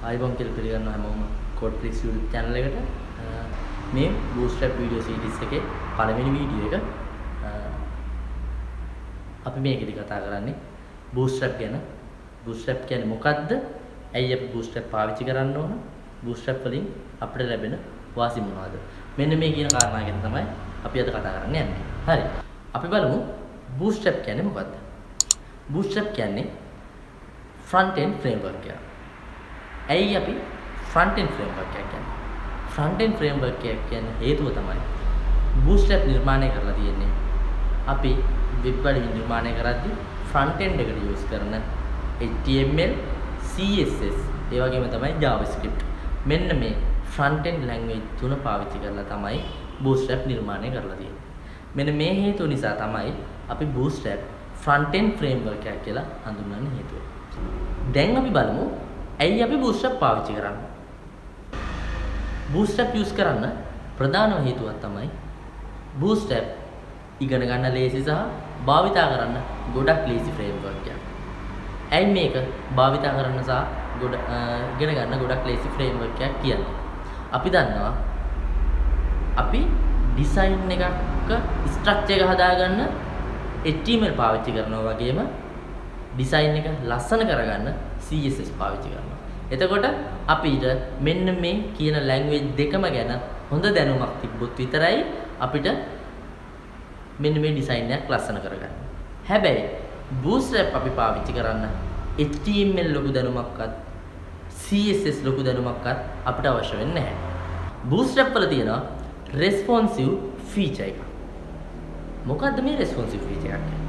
ආයිබෝන් කියලා පිළිගන්නවා හැමෝම Code Flix YouTube channel එකට. මේ Bootstrap video series එකේ පළවෙනි වීඩියෝ එක. අපි මේකෙදි කතා කරන්නේ Bootstrap ගැන. Bootstrap කියන්නේ මොකක්ද? ඇයි අපි Bootstrap පාවිච්චි කරන්න ඕන? Bootstrap වලින් අපිට ලැබෙන වාසි මොනවද? මෙන්න මේ කියන කාරණා ගැන තමයි අපි අද කතා කරන්න යන්නේ. හරි. අපි බලමු Bootstrap කියන්නේ මොකක්ද? Bootstrap කියන්නේ front end framework එක. ඇයි අපි front end framework එක කියන්නේ? front end framework එක කියන්නේ හේතුව තමයි Bootstrap නිර්මාණය කරලා තියෙන්නේ. අපි වෙබ් වල නිර්මාණය කරද්දී front end එකට use කරන HTML, CSS, ඒ වගේම තමයි JavaScript. මෙන්න මේ front end language තුන පාවිච්චි කරලා තමයි Bootstrap නිර්මාණය කරලා තියෙන්නේ. මෙන්න මේ හේතුව නිසා තමයි අපි Bootstrap front end framework එකක් කියලා හඳුන්වන්න හේතුව. දැන් අපි බලමු ඇයි අපි Bootstrap පාවිච්චි කරන්නේ? Bootstrap use කරන්න ප්‍රධානම හේතුවක් තමයි Bootstrap ඉගෙන ගන්න ලේසි සහ භාවිතා කරන්න ගොඩක් ලේසි framework එකක්. ඇයි මේක භාවිතා කරන්න සහ ඉගෙන ගන්න ගොඩක් ලේසි framework එකක් කියන්නේ? අපි දන්නවා අපි design එකක structure එක හදාගන්න HTML පාවිච්චි කරනවා වගේම design එක ලස්සන කරගන්න CSS පාවිච්චි කරනවා. එතකොට අපිට මෙන්න මේ කියන language දෙකම ගැන හොඳ දැනුමක් තිබ්බොත් විතරයි අපිට මෙන්න මේ design එකක් ලස්සන කරගන්න. හැබැයි Bootstrap අපි පාවිච්චි කරන්න HTML ලොකු දැනුමක්වත් CSS ලොකු දැනුමක්වත් අපිට අවශ්‍ය වෙන්නේ නැහැ. Bootstrap වල තියෙනවා responsive feature එක. මොකද්ද මේ responsive feature එකක් කියන්නේ?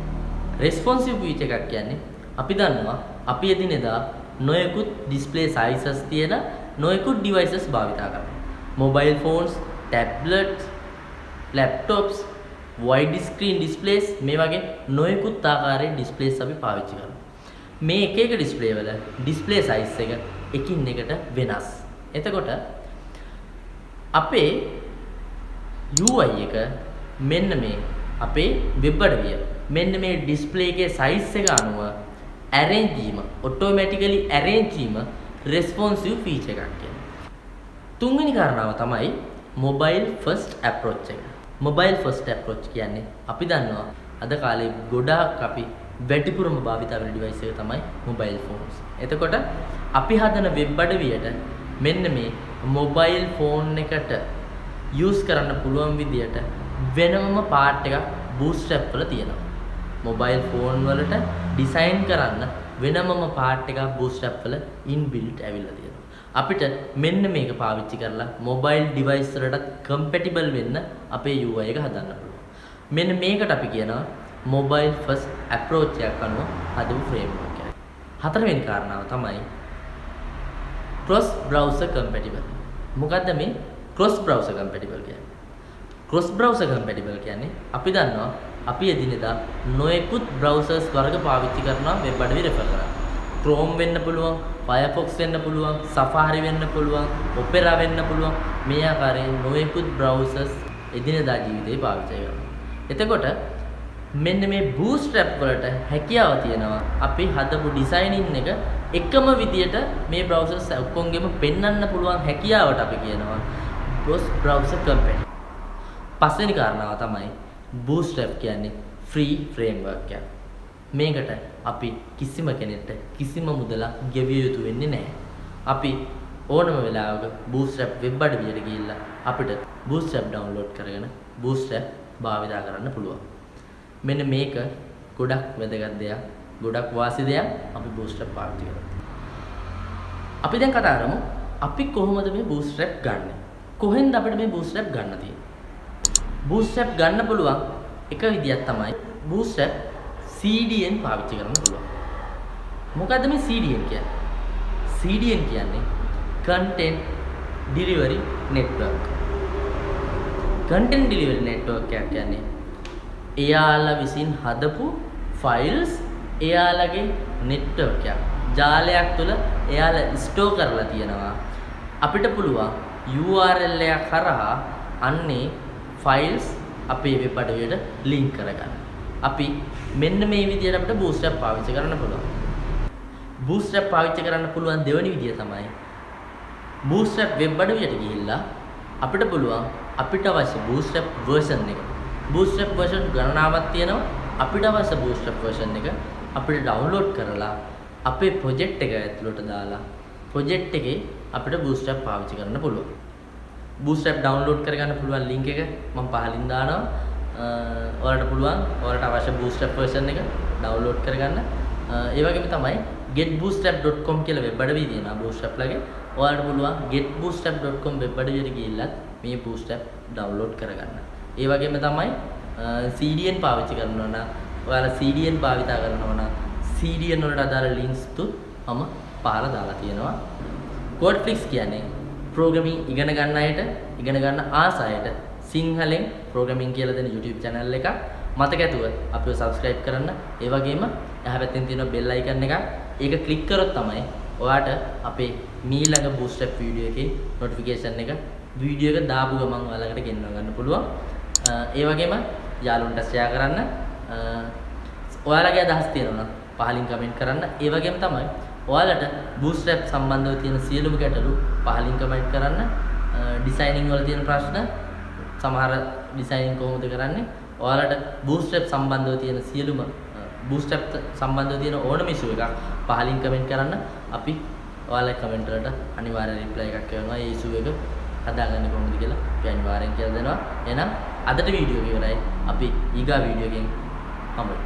responsive feature එකක් කියන්නේ අපි දන්නවා අපි එදිනෙදා නොයෙකුත් display sizes තියෙන නොයෙකුත් devices භාවිතා කරනවා. mobile phones, tablets, laptops, wide screen displays මේ වගේ නොයෙකුත් ආකාරයේ displays අපි පාවිච්චි කරනවා. මේ එක එක display වල display size එක එකින් එකට වෙනස්. එතකොට අපේ UI එක මෙන්න මේ අපේ වෙබ් අඩවිය මෙන්න මේ display එකේ size එක අනුව arrange වීම automatically arrange වීම responsive feature එකක් කියන්නේ. තුන්වෙනි කාරණාව තමයි mobile first approach එක. mobile first approach කියන්නේ අපි දන්නවා අද කාලේ ගොඩාක් අපි වැඩිපුරම භාවිත වෙන device එක තමයි mobile phones. එතකොට අපි හදන වෙබ් අඩවියට මෙන්න මේ mobile phone එකට use කරන්න පුළුවන් විදියට වෙනම part එකක් Bootstrap වල තියෙනවා. mobile phone වලට design කරන්න වෙනමම part එකක් Bootstrap වල inbuilt ඇවිල්ලා තියෙනවා. අපිට මෙන්න මේක පාවිච්චි කරලා mobile device වලට compatible වෙන්න අපේ UI එක හදන්න පුළුවන්. මෙන්න මේකට අපි කියනවා mobile first approach එකක් අනුව හදපු framework එකක්. හතරවෙනි කාරණාව තමයි cross browser compatible. මොකද්ද මේ cross browser compatible කියන්නේ? cross browser compatible කියන්නේ අපි දන්නවා අපි එදිනෙදා නොයෙකුත් browsers වර්ග පාවිච්චි කරනවා වෙබ් අඩවි රෙෆර් කරලා. Chrome වෙන්න පුළුවන්, Firefox වෙන්න පුළුවන්, Safari වෙන්න පුළුවන්, Opera වෙන්න පුළුවන්. මේ ආකාරයෙන් නොයෙකුත් browsers එදිනෙදා ජීවිතේ පාවිච්චි කරනවා. එතකොට මෙන්න මේ Bootstrap වලට හැකියාව තියෙනවා අපි හදපු ඩිසයිනින් එක එකම විදියට මේ browsers ඔක්කොගෙම පෙන්වන්න පුළුවන් හැකියාවට අපි කියනවා cross browser compatible. පස්වෙනි කාරණාව තමයි Bootstrap කියන්නේ free framework එකක්. මේකට අපි කිසිම කෙනෙක්ට කිසිම මුදලක් ගෙවිය යුතු වෙන්නේ නැහැ. අපි ඕනම වෙලාවක Bootstrap වෙබ් අඩවියට ගිහිල්ලා අපිට Bootstrap download කරගෙන Bootstrap භාවිතා කරන්න පුළුවන්. මෙන්න මේක ගොඩක් වැදගත් දෙයක්, ගොඩක් වාසි දෙයක් අපි Bootstrap පාවිච්චි කරලා. අපි දැන් කතා කරමු අපි කොහොමද මේ Bootstrap ගන්නෙ? කොහෙන්ද අපිට මේ Bootstrap ගන්න තියෙන්නේ? Bootstrap ගන්න පුළුවන් එක විදියක් තමයි Bootstrap CDN පාවිච්චි කරන්න පුළුවන්. මොකද්ද මේ CDN කියන්නේ? CDN කියන්නේ Content Delivery Network. Content Delivery Network එකක් කියන්නේ එයාලා විසින් හදපු files එයාලගේ network එකක්. ජාලයක් තුළ එයාලා store කරලා තියෙනවා. අපිට පුළුවන් URL එකක් කරා අන්නේ files අපේ වෙබ් අඩවියට link කරගන්න. අපි මෙන්න මේ විදිහට අපිට Bootstrap පාවිච්චි කරන්න පුළුවන්. Bootstrap පාවිච්චි කරන්න පුළුවන් දෙවෙනි විදිය තමයි Bootstrap web අඩවියට ගිහිල්ලා අපිට පුළුවන් අපිට අවශ්‍ය Bootstrap version එක. Bootstrap version ගණනාවක් තියෙනවා. අපිට අවශ්‍ය Bootstrap version එක අපිට download කරලා අපේ project එක ඇතුළට දාලා project එකේ අපිට Bootstrap පාවිච්චි කරන්න පුළුවන්. Bootstrap download කරගන්න පුළුවන් link එක මම පහලින් දානවා. ඔයාලට පුළුවන් ඔයාලට අවශ්‍ය Bootstrap version එක download කරගන්න. ඒ වගේම තමයි getbootstrap.com කියලා web අඩවිය තියෙනවා Bootstrap ලගේ. ඔයාලට පුළුවන් getbootstrap.com web අඩවියට ගිහිල්ලත් මේ Bootstrap download කරගන්න. ඒ වගේම තමයි CDN පාවිච්චි කරනවා නම් ඔයාලා CDN භාවිතා කරනවා නම් CDN වලට අදාළ links තුත් මම පහලා දාලා තියෙනවා. Codeflix කියන්නේ programming ඉගෙන ගන්න අයට, ඉගෙන ගන්න ආස අයට සිංහලෙන් programming කියලා දෙන YouTube channel එකක්. මතක ඇතුව අපිව subscribe කරන්න. ඒ වගේම එහා පැත්තෙන් තියෙන bell icon එක ඒක click කරොත් තමයි ඔයාට අපේ මීළඟ Bootstrap video එකේ notification එක video එක දාපු ගමන් ඔයාලකට ගෙන්ව ගන්න පුළුවන්. ඒ වගේම යාළුවන්ට share කරන්න. ඔයාලගේ අදහස් තියෙනවා නම් පහලින් comment කරන්න. ඒ වගේම තමයි ඔයාලට Bootstrap සම්බන්ධව තියෙන සියලුම ගැටලු පහලින් comment කරන්න. designing වල තියෙන ප්‍රශ්න සමහර designing කොහොමද කරන්නේ? ඔයාලට Bootstrap සම්බන්ධව තියෙන සියලුම Bootstrap සම්බන්ධව තියෙන ඕනම issue එකක් පහලින් comment කරන්න. අපි ඔයාලගේ comment වලට අනිවාර්යෙන් reply එකක් කරනවා. ඒ issue එක හදාගන්නේ කොහොමද කියලා අපි අනිවාර්යෙන් කියලා දෙනවා. එහෙනම් අදට වීඩියෝ එක ඉවරයි. අපි ඊගා වීඩියෝ එකෙන් හම්බෙමු.